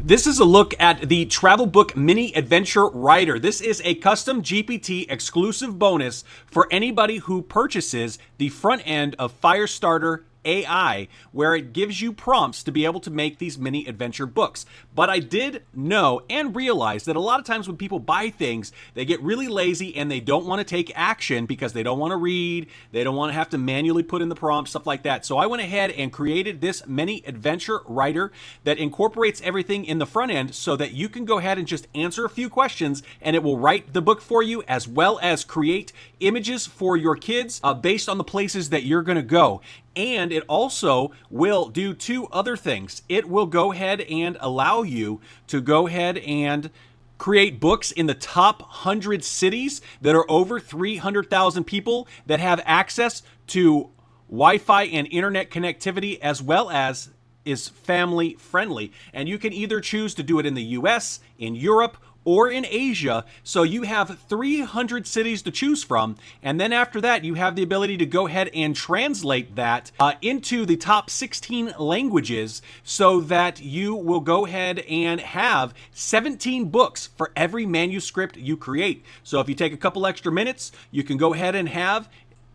This is a look at the Travel Book Mini Adventure Writer. This is a custom GPT exclusive bonus for anybody who purchases the front end of Firestarter AI, where it gives you prompts to be able to make these mini adventure books. But I did know and realize that a lot of times when people buy things, they get really lazy and they don't want to take action because they don't want to read, they don't want to have to manually put in the prompts, stuff like that. So I went ahead and created this mini adventure writer that incorporates everything in the front end so that you can go ahead and just answer a few questions and it will write the book for you, as well as create images for your kids based on the places that you're going to go. And it also will do two other things. It will go ahead and allow you to go ahead and create books in the top 100 cities that are over 300,000 people that have access to Wi-Fi and internet connectivity, as well as is family friendly. And you can either choose to do it in the US, in Europe, or in Asia. So you have 300 cities to choose from. And then after that, you have the ability to go ahead and translate that into the top 16 languages so that you will go ahead and have 17 books for every manuscript you create. So if you take a couple extra minutes, you can go ahead and have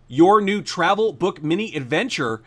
your new travel book mini adventure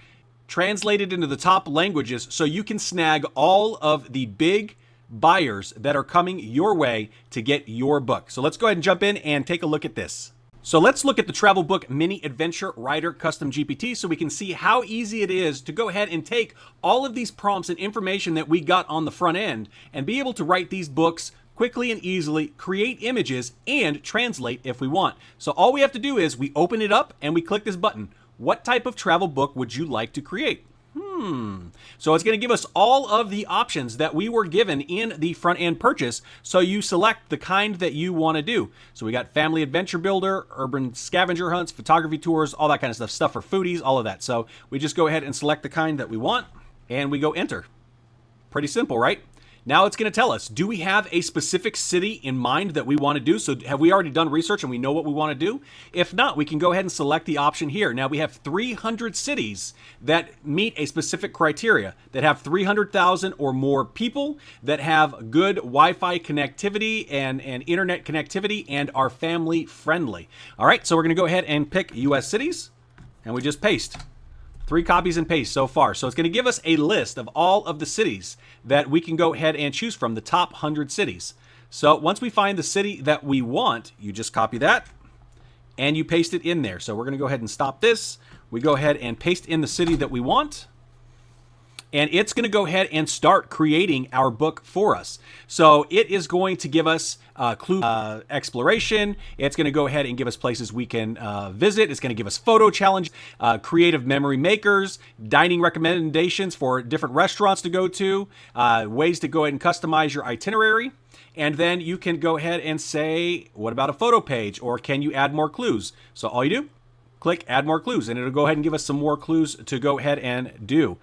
translated into the top languages so you can snag all of the big buyers that are coming your way to get your book. So let's go ahead and jump in and take a look at this. So let's look at the Travel Book Mini Adventure Writer Custom GPT so we can see how easy it is to go ahead and take all of these prompts and information that we got on the front end and be able to write these books quickly and easily, create images, and translate if we want. So all we have to do is we open it up and we click this button. What type of travel book would you like to create? So it's going to give us all of the options that we were given in the front end purchase. So you select the kind that you want to do. So we got family adventure builder, urban scavenger hunts, photography tours, all that kind of stuff for foodies, all of that. So we just go ahead and select the kind that we want and we go enter. Pretty simple, right? Now it's going to tell us, do we have a specific city in mind that we want to do? So have we already done research and we know what we want to do? If not, we can go ahead and select the option here. Now we have 300 cities that meet a specific criteria, that have 300,000 or more people, that have good Wi-Fi connectivity and internet connectivity, and are family friendly. All right, so we're going to go ahead and pick US cities, and we just paste. 3 copies and paste so far. So it's going to give us a list of all of the cities that we can go ahead and choose from, the top 100 cities. So once we find the city that we want, you just copy that and you paste it in there. So we're going to go ahead and stop this. We go ahead and paste in the city that we want. And it's going to go ahead and start creating our book for us. So it is going to give us clue exploration. It's going to go ahead and give us places we can visit. It's going to give us photo challenge, creative memory makers, dining recommendations for different restaurants to go to, ways to go ahead and customize your itinerary. And then you can go ahead and say, what about a photo page? Or can you add more clues? So all you do, click add more clues, and it'll go ahead and give us some more clues to go ahead and do.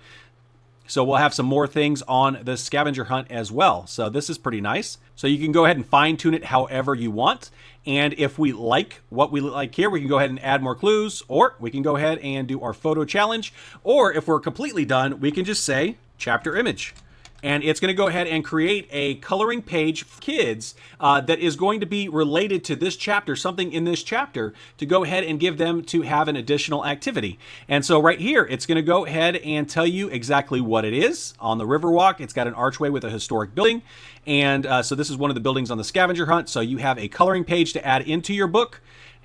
So we'll have some more things on the scavenger hunt as well. So this is pretty nice. So you can go ahead and fine tune it however you want. And if we like what we like here, we can go ahead and add more clues, or we can go ahead and do our photo challenge. Or if we're completely done, we can just say chapter image. And it's going to go ahead and create a coloring page for kids that is going to be related to this chapter, something in this chapter, to go ahead and give them to have an additional activity. And so right here, it's going to go ahead and tell you exactly what it is. On the Riverwalk, it's got an archway with a historic building. And so this is one of the buildings on the scavenger hunt. So you have a coloring page to add into your book,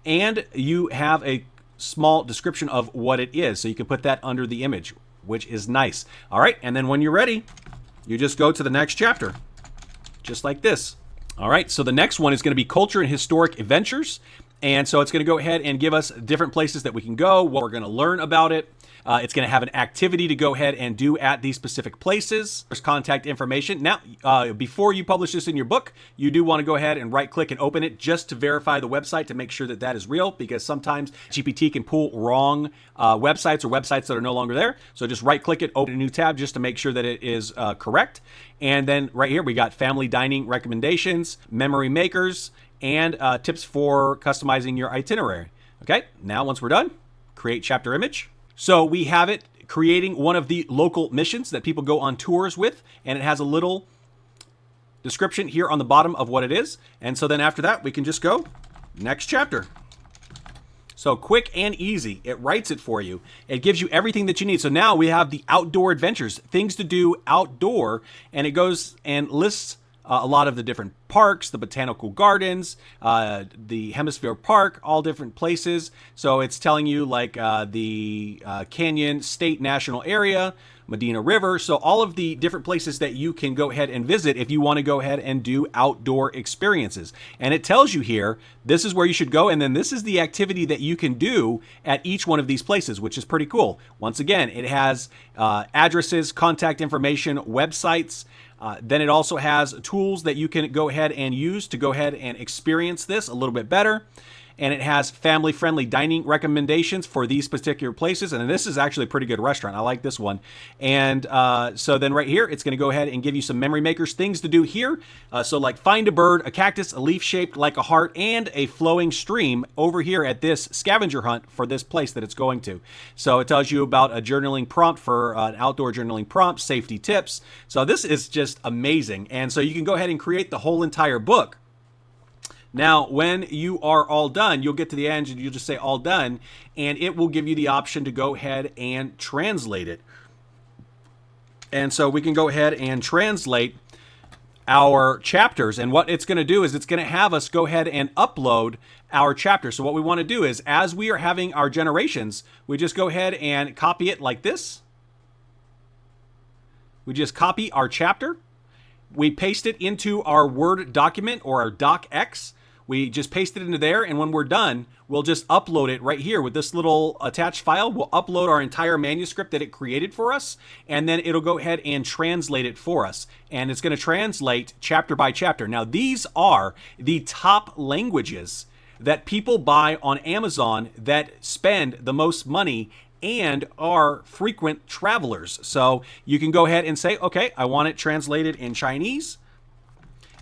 and you have a small description of what it is. So you can put that under the image, which is nice. All right, and then when you're ready, you just go to the next chapter, just like this. All right, so the next one is going to be culture and historic adventures. And so it's going to go ahead and give us different places that we can go, what we're going to learn about it. It's going to have an activity to go ahead and do at these specific places. There's contact information. Now, before you publish this in your book, you do want to go ahead and right-click and open it just to verify the website to make sure that that is real, because sometimes GPT can pull wrong websites or websites that are no longer there. So just right-click it, open a new tab just to make sure that it is correct. And then right here, we got family dining recommendations, memory makers, and tips for customizing your itinerary. Okay, now once we're done, create chapter image. So we have it creating one of the local missions that people go on tours with, and it has a little description here on the bottom of what it is. And so then after that, we can just go next chapter. So quick and easy. It writes it for you. It gives you everything that you need. So now we have the outdoor adventures, things to do outdoor, and it goes and lists a lot of the different parks, the botanical gardens, the Hemisphere Park, all different places. So it's telling you like the Canyon State National Area, Medina River. So all of the different places that you can go ahead and visit if you want to go ahead and do outdoor experiences. And it tells you here, this is where you should go. And then this is the activity that you can do at each one of these places, which is pretty cool. Once again, it has addresses, contact information, websites. Then it also has tools that you can go ahead and use to go ahead and experience this a little bit better. And it has family-friendly dining recommendations for these particular places. And this is actually a pretty good restaurant. I like this one. And so then right here, it's going to go ahead and give you some memory makers, things to do here. So like find a bird, a cactus, a leaf shaped like a heart, and a flowing stream over here at this scavenger hunt for this place that it's going to. So it tells you about a journaling prompt for an outdoor journaling prompt, safety tips. So this is just amazing. And so you can go ahead and create the whole entire book. Now, when you are all done, you'll get to the end and you'll just say all done, and it will give you the option to go ahead and translate it. And so we can go ahead and translate our chapters. And what it's going to do is it's going to have us go ahead and upload our chapter. So what we want to do is as we are having our generations, we just go ahead and copy it like this. We just copy our chapter. We paste it into our Word document or our docx. We just paste it into there, and when we're done, we'll just upload it right here with this little attached file. We'll upload our entire manuscript that it created for us, and then it'll go ahead and translate it for us. And it's going to translate chapter by chapter. Now, these are the top languages that people buy on Amazon that spend the most money and are frequent travelers. So you can go ahead and say, okay, I want it translated in Chinese.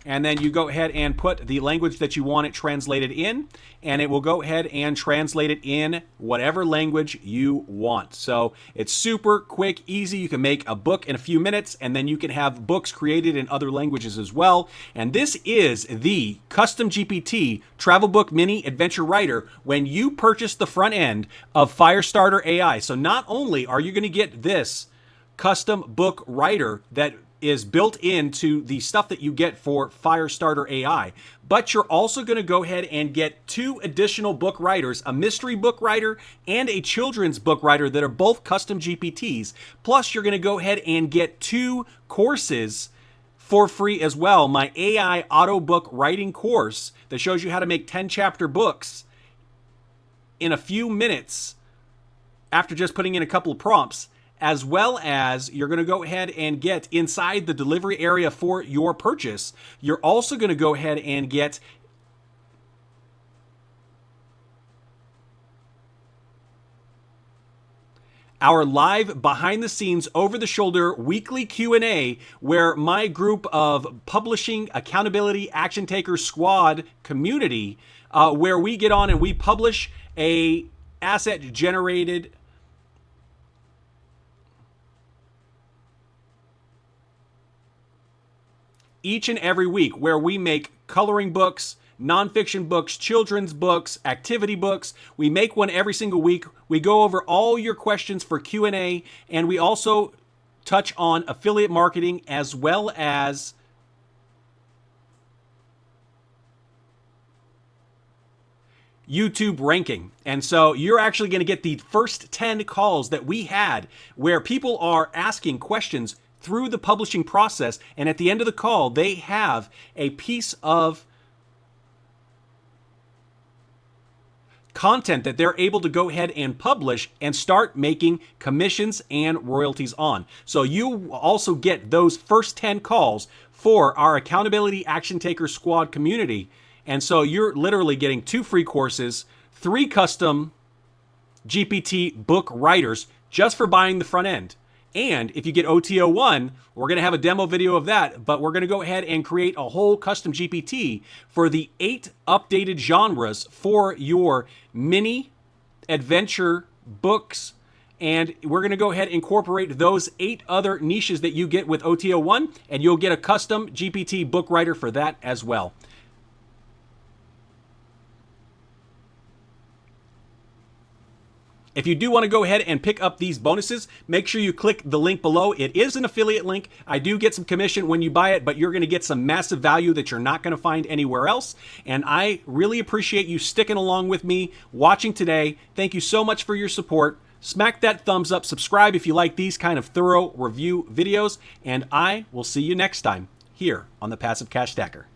And then you go ahead and put the language that you want it translated in, and it will go ahead and translate it in whatever language you want. So it's super quick, easy. You can make a book in a few minutes, and then you can have books created in other languages as well. And this is the Custom GPT Travel Book Mini Adventure Writer when you purchase the front end of Firestarter AI. So not only are you going to get this custom book writer that is built into the stuff that you get for Firestarter AI, but you're also going to go ahead and get 2 additional book writers, a mystery book writer and a children's book writer that are both custom GPTs. Plus, you're going to go ahead and get 2 courses for free as well. My AI auto book writing course that shows you how to make 10-chapter books in a few minutes after just putting in a couple of prompts, as well as you're going to go ahead and get inside the delivery area for your purchase. You're also going to go ahead and get our live behind the scenes over the shoulder weekly Q&A where my group of publishing accountability action takers squad community where we get on and we publish a asset generated each and every week, where we make coloring books, nonfiction books, children's books, activity books. We make one every single week. We go over all your questions for Q&A, and we also touch on affiliate marketing as well as YouTube ranking. And so you're actually going to get the first 10 calls that we had where people are asking questions through the publishing process, and at the end of the call, they have a piece of content that they're able to go ahead and publish and start making commissions and royalties on. So you also get those first 10 calls for our Accountability Action Taker Squad community. And so you're literally getting 2 free courses, 3 custom GPT book writers just for buying the front end. And if you get OTO1, we're going to have a demo video of that, but we're going to go ahead and create a whole custom GPT for the 8 updated genres for your mini adventure books and we're going to go ahead and incorporate those 8 other niches that you get with OTO1, and you'll get a custom GPT book writer for that as well. If you do want to go ahead and pick up these bonuses, make sure you click the link below. It is an affiliate link. I do get some commission when you buy it, but you're going to get some massive value that you're not going to find anywhere else. And I really appreciate you sticking along with me, watching today. Thank you so much for your support. Smack that thumbs up, subscribe if you like these kind of thorough review videos, and I will see you next time here on the Passive Cash Stacker.